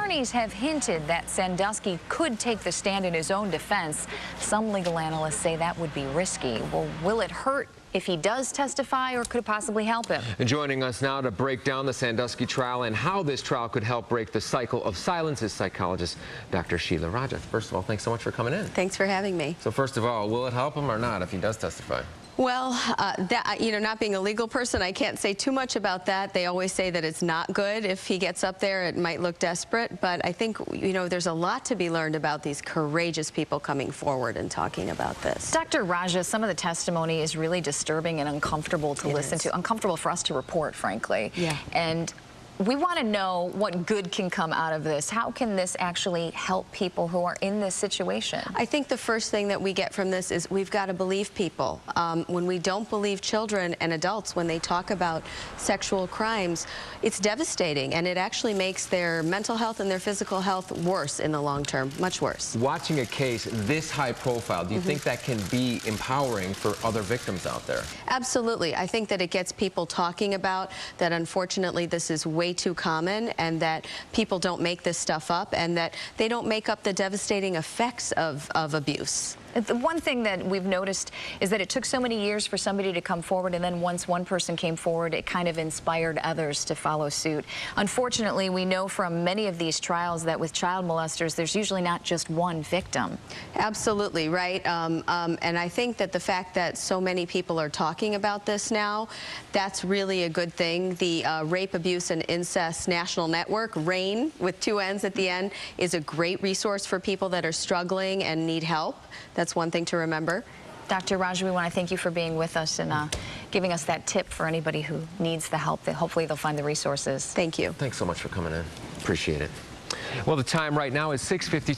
attorneys have hinted that Sandusky could take the stand in his own defense. Some legal analysts say that would be risky. Well, will it hurt if he does testify, or could it possibly help him? And joining us now to break down the Sandusky trial and how this trial could help break the cycle of silence is psychologist Dr. Sheela Raja. First of all, thanks so much for coming in. Thanks for having me. So first of all, will it help him or not if he does testify? Well, not being a legal person, I can't say too much about that. They always say that it's not good. If he gets up there, it might look desperate. But I think, there's a lot to be learned about these courageous people coming forward and talking about this. Dr. Raja, some of the testimony is really disturbing and uncomfortable to listen to, uncomfortable for us to report, frankly. Yeah. And we want to know what good can come out of this. How can this actually help people who are in this situation? I think the first thing that we get from this is we've got to believe people. When we don't believe children and adults when they talk about sexual crimes, it's devastating, and it actually makes their mental health and their physical health worse in the long term, much worse. Watching a case this high profile, do you think that can be empowering for other victims out there? Absolutely. I think that it gets people talking about that. Unfortunately, this is way too common, and that people don't make this stuff up, and that they don't make up the devastating effects of abuse. The one thing that we've noticed is that it took so many years for somebody to come forward, and then once one person came forward, it kind of inspired others to follow suit. Unfortunately, we know from many of these trials that with child molesters, there's usually not just one victim. Absolutely, right. And I think that the fact that so many people are talking about this now, that's really a good thing. The Rape, Abuse, and Incest National Network, RAIN, with 2 N's at the end, is a great resource for people that are struggling and need help. That's one thing to remember. Dr. Raja, we want to thank you for being with us and giving us that tip for anybody who needs the help. That hopefully they'll find the resources. Thank you. Thanks so much for coming in. Appreciate it. Well, the time right now is 6:50.